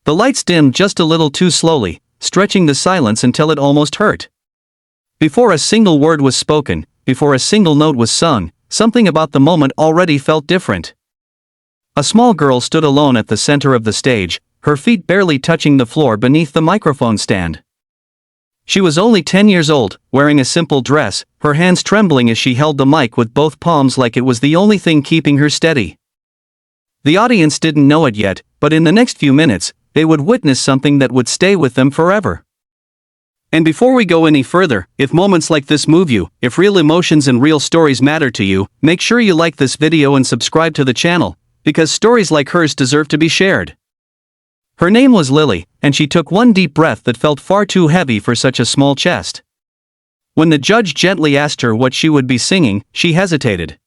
The lights dimmed just a little too slowly, stretching the silence until it almost hurt. Before a single word was spoken, before a single note was sung, something about the moment already felt different. A small girl stood alone at the center of the stage, her feet barely touching the floor beneath the microphone stand. She was only 10 years old, wearing a simple dress, her hands trembling as she held the mic with both palms like it was the only thing keeping her steady. The audience didn't know it yet, but in the next few minutes, they would witness something that would stay with them forever. And before we go any further, if moments like this move you, if real emotions and real stories matter to you, make sure you like this video and subscribe to the channel, because stories like hers deserve to be shared. Her name was Lily, and she took one deep breath that felt far too heavy for such a small chest. When the judge gently asked her what she would be singing, she hesitated.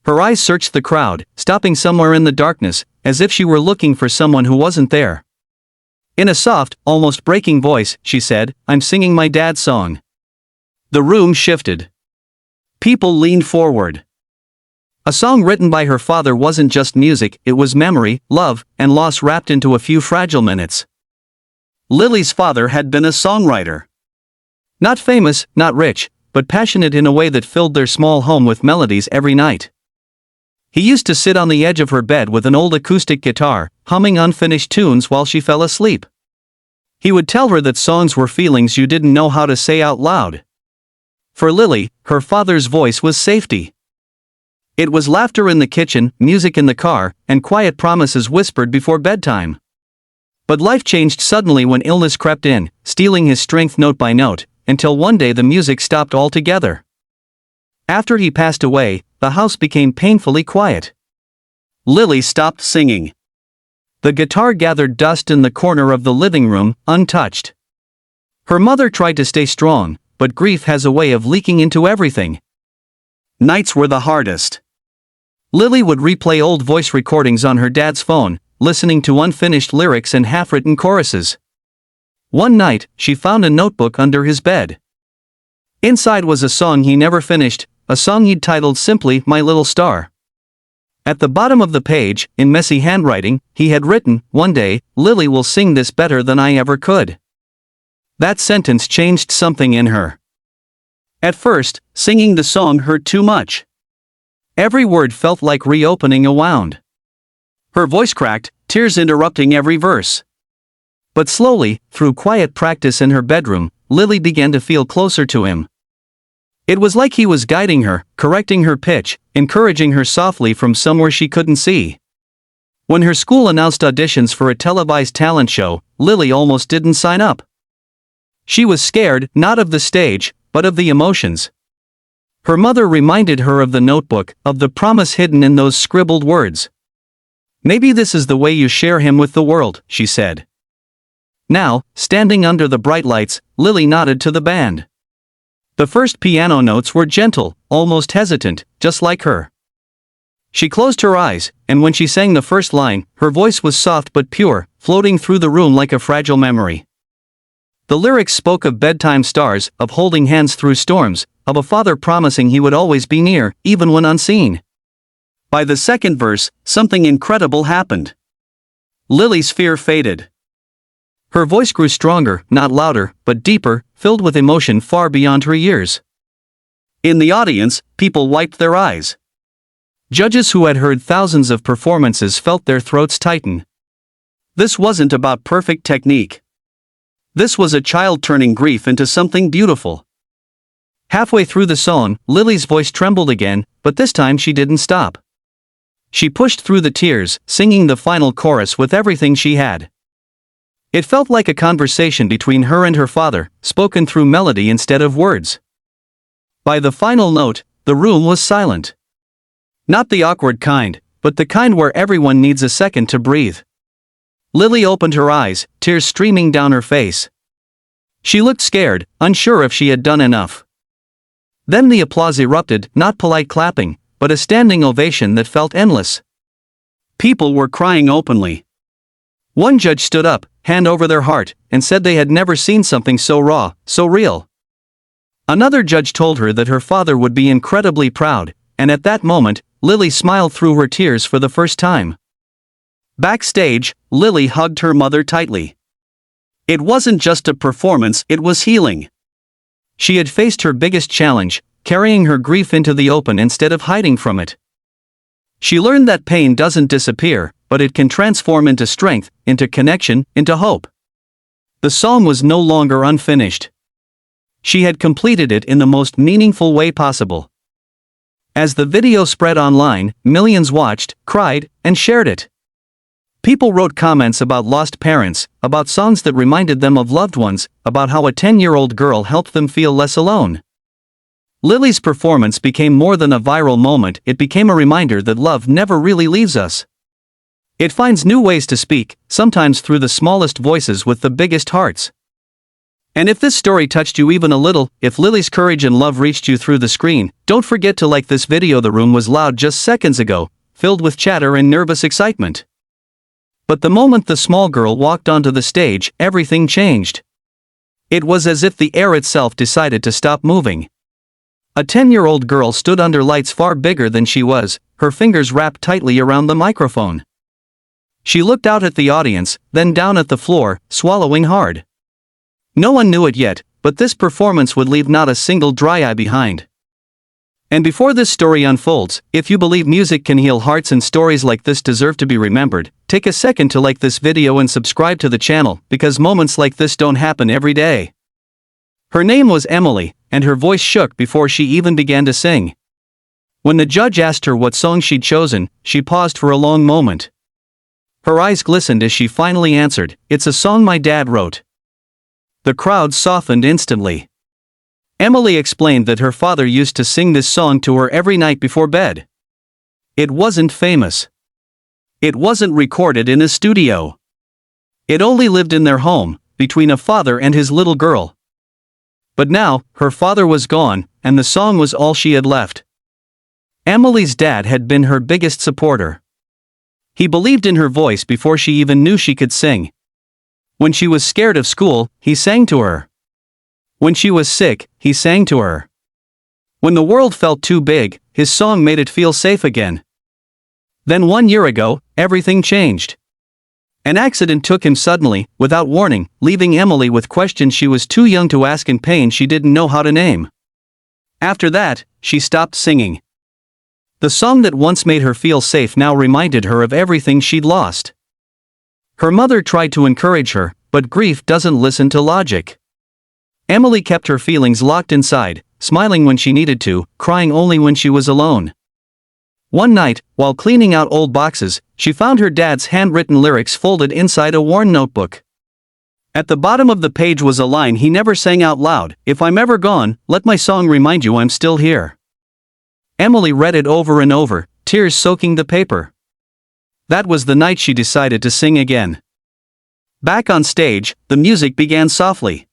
Her eyes searched the crowd, stopping somewhere in the darkness, as if she were looking for someone who wasn't there. In a soft, almost breaking voice, she said, "I'm singing my dad's song." The room shifted. People leaned forward. A song written by her father wasn't just music, it was memory, love, and loss wrapped into a few fragile minutes. Lily's father had been a songwriter. Not famous, not rich, but passionate in a way that filled their small home with melodies every night. He used to sit on the edge of her bed with an old acoustic guitar, humming unfinished tunes while she fell asleep. He would tell her that songs were feelings you didn't know how to say out loud. For Lily, her father's voice was safety. It was laughter in the kitchen, music in the car, and quiet promises whispered before bedtime. But life changed suddenly when illness crept in, stealing his strength note by note, until one day the music stopped altogether. After he passed away, the house became painfully quiet. Lily stopped singing. The guitar gathered dust in the corner of the living room, untouched. Her mother tried to stay strong, but grief has a way of leaking into everything. Nights were the hardest. Lily would replay old voice recordings on her dad's phone, listening to unfinished lyrics and half-written choruses. One night, she found a notebook under his bed. Inside was a song he never finished, a song he'd titled simply "My Little Star." At the bottom of the page, in messy handwriting, he had written, "One day, Lily will sing this better than I ever could." That sentence changed something in her. At first, singing the song hurt too much. Every word felt like reopening a wound. Her voice cracked, tears interrupting every verse. But slowly, through quiet practice in her bedroom, Lily began to feel closer to him. It was like he was guiding her, correcting her pitch, encouraging her softly from somewhere she couldn't see. When her school announced auditions for a televised talent show, Lily almost didn't sign up. She was scared, not of the stage, but of the emotions. Her mother reminded her of the notebook, of the promise hidden in those scribbled words. "Maybe this is the way you share him with the world," she said. Now, standing under the bright lights, Lily nodded to the band. The first piano notes were gentle, almost hesitant, just like her. She closed her eyes, and when she sang the first line, her voice was soft but pure, floating through the room like a fragile memory. The lyrics spoke of bedtime stars, of holding hands through storms, of a father promising he would always be near, even when unseen. By the second verse, something incredible happened. Lily's fear faded. Her voice grew stronger, not louder, but deeper, filled with emotion far beyond her years. In the audience, people wiped their eyes. Judges who had heard thousands of performances felt their throats tighten. This wasn't about perfect technique. This was a child turning grief into something beautiful. Halfway through the song, Lily's voice trembled again, but this time she didn't stop. She pushed through the tears, singing the final chorus with everything she had. It felt like a conversation between her and her father, spoken through melody instead of words. By the final note, the room was silent. Not the awkward kind, but the kind where everyone needs a second to breathe. Lily opened her eyes, tears streaming down her face. She looked scared, unsure if she had done enough. Then the applause erupted, not polite clapping, but a standing ovation that felt endless. People were crying openly. One judge stood up, hand over their heart, and said they had never seen something so raw, so real. Another judge told her that her father would be incredibly proud, and at that moment, Lily smiled through her tears for the first time. Backstage, Lily hugged her mother tightly. It wasn't just a performance, it was healing. She had faced her biggest challenge, carrying her grief into the open instead of hiding from it. She learned that pain doesn't disappear, but it can transform into strength, into connection, into hope. The song was no longer unfinished. She had completed it in the most meaningful way possible. As the video spread online, millions watched, cried, and shared it. People wrote comments about lost parents, about songs that reminded them of loved ones, about how a 10-year-old girl helped them feel less alone. Lily's performance became more than a viral moment, it became a reminder that love never really leaves us. It finds new ways to speak, sometimes through the smallest voices with the biggest hearts. And if this story touched you even a little, if Lily's courage and love reached you through the screen, don't forget to like this video. The room was loud just seconds ago, filled with chatter and nervous excitement. But the moment the small girl walked onto the stage, everything changed. It was as if the air itself decided to stop moving. A 10-year-old girl stood under lights far bigger than she was, her fingers wrapped tightly around the microphone. She looked out at the audience, then down at the floor, swallowing hard. No one knew it yet, but this performance would leave not a single dry eye behind. And before this story unfolds, if you believe music can heal hearts and stories like this deserve to be remembered, take a second to like this video and subscribe to the channel, because moments like this don't happen every day. Her name was Emily, and her voice shook before she even began to sing. When the judge asked her what song she'd chosen, she paused for a long moment. Her eyes glistened as she finally answered, "It's a song my dad wrote." The crowd softened instantly. Emily explained that her father used to sing this song to her every night before bed. It wasn't famous. It wasn't recorded in a studio. It only lived in their home, between a father and his little girl. But now, her father was gone, and the song was all she had left. Emily's dad had been her biggest supporter. He believed in her voice before she even knew she could sing. When she was scared of school, he sang to her. When she was sick, he sang to her. When the world felt too big, his song made it feel safe again. Then 1 year ago, everything changed. An accident took him suddenly, without warning, leaving Emily with questions she was too young to ask and pain she didn't know how to name. After that, she stopped singing. The song that once made her feel safe now reminded her of everything she'd lost. Her mother tried to encourage her, but grief doesn't listen to logic. Emily kept her feelings locked inside, smiling when she needed to, crying only when she was alone. One night, while cleaning out old boxes, she found her dad's handwritten lyrics folded inside a worn notebook. At the bottom of the page was a line he never sang out loud, "If I'm ever gone, let my song remind you I'm still here." Emily read it over and over, tears soaking the paper. That was the night she decided to sing again. Back on stage, the music began softly.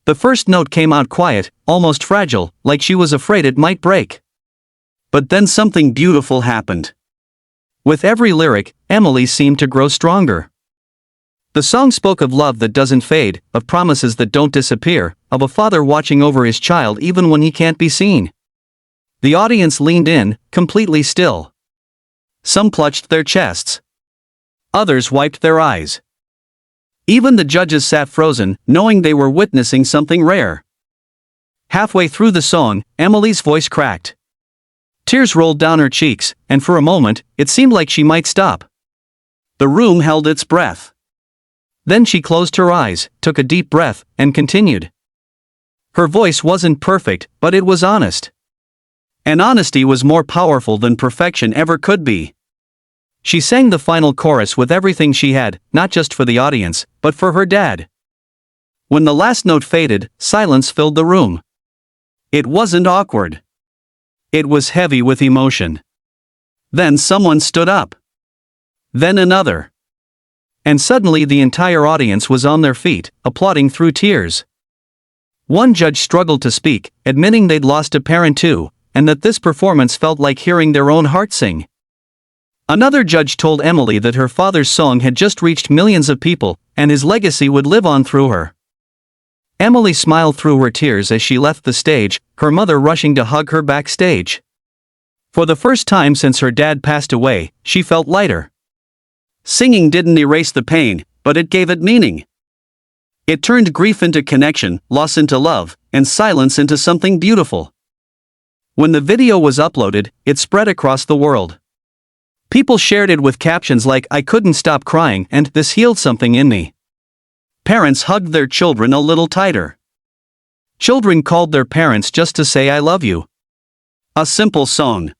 The first note came out quiet, almost fragile, like she was afraid it might break. But then something beautiful happened. With every lyric, Emily seemed to grow stronger. The song spoke of love that doesn't fade, of promises that don't disappear, of a father watching over his child even when he can't be seen. The audience leaned in, completely still. Some clutched their chests. Others wiped their eyes. Even the judges sat frozen, knowing they were witnessing something rare. Halfway through the song, Emily's voice cracked. Tears rolled down her cheeks, and for a moment, it seemed like she might stop. The room held its breath. Then she closed her eyes, took a deep breath, and continued. Her voice wasn't perfect, but it was honest. And honesty was more powerful than perfection ever could be. She sang the final chorus with everything she had, not just for the audience, but for her dad. When the last note faded, silence filled the room. It wasn't awkward. It was heavy with emotion. Then someone stood up. Then another. And suddenly the entire audience was on their feet, applauding through tears. One judge struggled to speak, admitting they'd lost a parent too, and that this performance felt like hearing their own heart sing. Another judge told Emily that her father's song had just reached millions of people, and his legacy would live on through her. Emily smiled through her tears as she left the stage, her mother rushing to hug her backstage. For the first time since her dad passed away, she felt lighter. Singing didn't erase the pain, but it gave it meaning. It turned grief into connection, loss into love, and silence into something beautiful. When the video was uploaded, it spread across the world. People shared it with captions like "I couldn't stop crying" and "This healed something in me." Parents hugged their children a little tighter. Children called their parents just to say "I love you." A simple song,